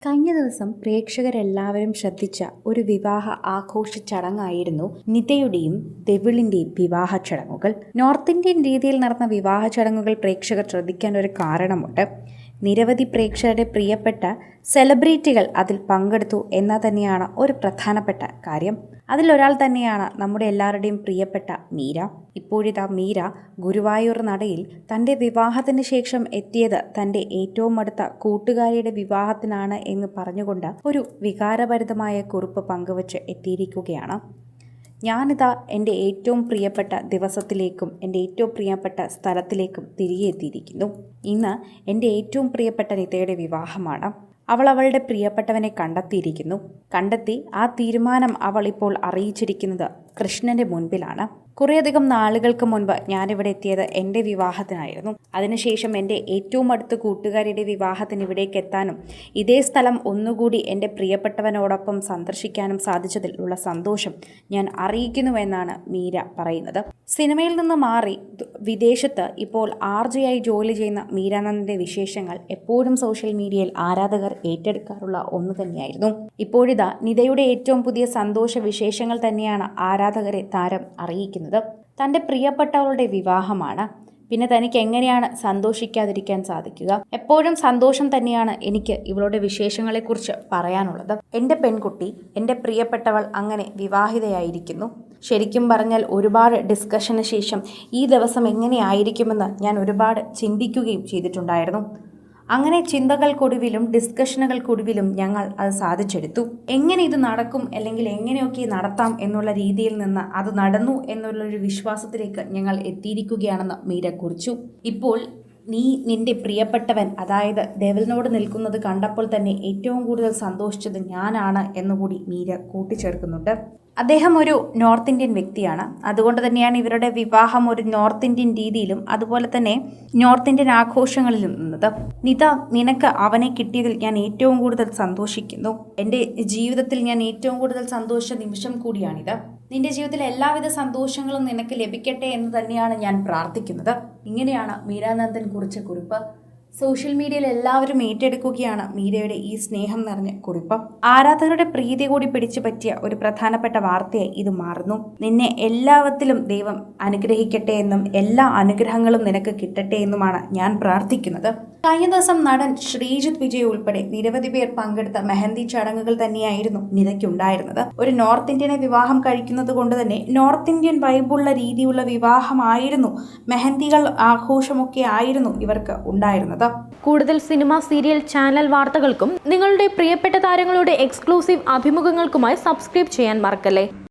കഴിഞ്ഞ ദിവസം പ്രേക്ഷകരെല്ലാവരും ശ്രദ്ധിച്ച ഒരു വിവാഹ ആഘോഷ ചടങ്ങായിരുന്നു നിതയുടെയും ഡെവിളിന്റെയും വിവാഹ ചടങ്ങുകൾ. നോർത്ത് ഇന്ത്യൻ രീതിയിൽ നടന്ന വിവാഹ ചടങ്ങുകൾ പ്രേക്ഷകർ ശ്രദ്ധിക്കാൻ ഒരു കാരണമുണ്ട്. നിരവധി പ്രേക്ഷകരുടെ പ്രിയപ്പെട്ട സെലിബ്രിറ്റികൾ അതിൽ പങ്കെടുത്തു എന്ന തന്നെയാണ് ഒരു പ്രധാനപ്പെട്ട കാര്യം. അതിലൊരാൾ തന്നെയാണ് നമ്മുടെ എല്ലാവരുടെയും പ്രിയപ്പെട്ട മീര. ഇപ്പോഴിതാ മീര ഗുരുവായൂർ നടയിൽ തൻ്റെ വിവാഹത്തിന് ശേഷം എത്തിയത് തൻ്റെ ഏറ്റവും അടുത്ത കൂട്ടുകാരിയുടെ വിവാഹത്തിനാണ് എന്ന് പറഞ്ഞുകൊണ്ട് ഒരു വികാരഭരിതമായ കുറിപ്പ് പങ്കുവച്ച് എത്തിയിരിക്കുകയാണ്. ഞാനിതാ എൻ്റെ ഏറ്റവും പ്രിയപ്പെട്ട ദിവസത്തിലേക്കും എൻ്റെ ഏറ്റവും പ്രിയപ്പെട്ട സ്ഥലത്തിലേക്കും തിരികെ എത്തിയിരിക്കുന്നു. ഇന്ന് എൻ്റെ ഏറ്റവും പ്രിയപ്പെട്ട നിതയുടെ വിവാഹമാണ്. അവൾ അവളുടെ പ്രിയപ്പെട്ടവനെ കണ്ടെത്തി ആ തീരുമാനം അവൾ ഇപ്പോൾ അറിയിച്ചിരിക്കുന്നത് കൃഷ്ണൻ്റെ മുൻപിലാണ്. കുറേയധികം നാളുകൾക്ക് മുൻപ് ഞാനിവിടെ എത്തിയത് എൻ്റെ വിവാഹത്തിനായിരുന്നു. അതിനുശേഷം എൻ്റെ ഏറ്റവും അടുത്ത കൂട്ടുകാരിയുടെ വിവാഹത്തിന് ഇവിടേക്ക് എത്താനും ഇതേ സ്ഥലം ഒന്നുകൂടി എൻ്റെ പ്രിയപ്പെട്ടവനോടൊപ്പം സന്ദർശിക്കാനും സാധിച്ചതിൽ ഉള്ള സന്തോഷം ഞാൻ അറിയിക്കുന്നുവെന്നാണ് മീര പറയുന്നത്. സിനിമയിൽ നിന്ന് മാറി വിദേശത്ത് ഇപ്പോൾ ആർജയായി ജോലി ചെയ്യുന്ന മീരാനന്ദിൻ്റെ വിശേഷങ്ങൾ എപ്പോഴും സോഷ്യൽ മീഡിയയിൽ ആരാധകർ ഏറ്റെടുക്കാറുള്ള ഒന്ന് തന്നെയായിരുന്നു. ഇപ്പോഴിതാ നിതയുടെ ഏറ്റവും പുതിയ സന്തോഷ വിശേഷങ്ങൾ തന്നെയാണ് ആരാധകരെ താരം അറിയിക്കുന്നത്. തൻ്റെ പ്രിയപ്പെട്ടവളുടെ വിവാഹമാണ്. പിന്നെ തനിക്ക് എങ്ങനെയാണ് സന്തോഷിക്കാതിരിക്കാൻ സാധിക്കുക? എപ്പോഴും സന്തോഷം തന്നെയാണ് എനിക്ക് ഇവളുടെ വിശേഷങ്ങളെക്കുറിച്ച് പറയാനുള്ളത്. എൻ്റെ പെൺകുട്ടി, എൻ്റെ പ്രിയപ്പെട്ടവൾ അങ്ങനെ വിവാഹിതയായിരിക്കുന്നു. ശരിക്കും പറഞ്ഞാൽ ഒരുപാട് ഡിസ്കഷന് ശേഷം ഈ ദിവസം എങ്ങനെയായിരിക്കുമെന്ന് ഞാൻ ഒരുപാട് ചിന്തിക്കുകയും ചെയ്തിട്ടുണ്ടായിരുന്നു. അങ്ങനെ ചിന്തകൾക്കൊടുവിലും ഡിസ്കഷനുകൾക്കൊടുവിലും ഞങ്ങൾ അത് സാധിച്ചെടുത്തു. എങ്ങനെ ഇത് നടക്കും അല്ലെങ്കിൽ എങ്ങനെയൊക്കെ നടത്താം എന്നുള്ള രീതിയിൽ നിന്ന് അത് നടന്നു എന്നുള്ളൊരു വിശ്വാസത്തിലേക്ക് ഞങ്ങൾ എത്തിയിരിക്കുകയാണെന്ന് മീര കുറിച്ചു. ഇപ്പോൾ നിന്റെ പ്രിയപ്പെട്ടവൻ അതായത് ഡെവിളിനോട് നിൽക്കുന്നത് കണ്ടപ്പോൾ തന്നെ ഏറ്റവും കൂടുതൽ സന്തോഷിച്ചത് ഞാനാണ് എന്നുകൂടി മീര കൂട്ടിച്ചേർക്കുന്നുണ്ട്. അദ്ദേഹം ഒരു നോർത്ത് ഇന്ത്യൻ വ്യക്തിയാണ്. അതുകൊണ്ട് തന്നെയാണ് ഇവരുടെ വിവാഹം ഒരു നോർത്ത് ഇന്ത്യൻ രീതിയിലും അതുപോലെ തന്നെ നോർത്ത് ഇന്ത്യൻ ആഘോഷങ്ങളിലും നിന്നത്. നിത, നിനക്ക് അവനെ കിട്ടിയതിൽ ഞാൻ ഏറ്റവും കൂടുതൽ സന്തോഷിക്കുന്നു. എൻ്റെ ജീവിതത്തിൽ ഞാൻ ഏറ്റവും കൂടുതൽ സന്തോഷിച്ച നിമിഷം കൂടിയാണിത്. നിന്റെ ജീവിതത്തിൽ എല്ലാവിധ സന്തോഷങ്ങളും നിനക്ക് ലഭിക്കട്ടെ എന്ന് തന്നെയാണ് ഞാൻ പ്രാർത്ഥിക്കുന്നത്. ഇങ്ങനെയാണ് മീരാനന്ദൻ കുറിച്ച കുറിപ്പ്. സോഷ്യൽ മീഡിയയിൽ എല്ലാവരും ഏറ്റെടുക്കുകയാണ് മീരയുടെ ഈ സ്നേഹം നിറഞ്ഞ കുറിപ്പ്. ആരാധകരുടെ പ്രീതി കൂടി പിടിച്ചു പറ്റിയ ഒരു പ്രധാനപ്പെട്ട വാർത്തയായി ഇത് മാറുന്നു. നിന്നെ എല്ലാവത്തിലും ദൈവം അനുഗ്രഹിക്കട്ടെ എന്നും എല്ലാ അനുഗ്രഹങ്ങളും നിനക്ക് കിട്ടട്ടെ എന്നുമാണ് ഞാൻ പ്രാർത്ഥിക്കുന്നത്. കഴിഞ്ഞ ദിവസം നടൻ ശ്രീജിത്ത് വിജയ് ഉൾപ്പെടെ നിരവധി പേർ പങ്കെടുത്ത മെഹന്തി ചടങ്ങുകൾ തന്നെയായിരുന്നു നിതയ്ക്കുണ്ടായിരുന്നത്. ഒരു നോർത്ത് ഇന്ത്യനെ വിവാഹം കഴിക്കുന്നത് കൊണ്ട് തന്നെ നോർത്ത് ഇന്ത്യൻ വൈബുള്ള രീതിയുള്ള വിവാഹമായിരുന്നു. മെഹന്തികൾ ആഘോഷമൊക്കെ ആയിരുന്നു ഇവർക്ക് ഉണ്ടായിരുന്നത്. കൂടുതൽ സിനിമ, സീരിയൽ, ചാനൽ വാർത്തകൾക്കും നിങ്ങളുടെ പ്രിയപ്പെട്ട താരങ്ങളുടെ എക്സ്ക്ലൂസീവ് അഭിമുഖങ്ങൾക്കുമായി സബ്സ്ക്രൈബ് ചെയ്യാൻ മറക്കല്ലേ.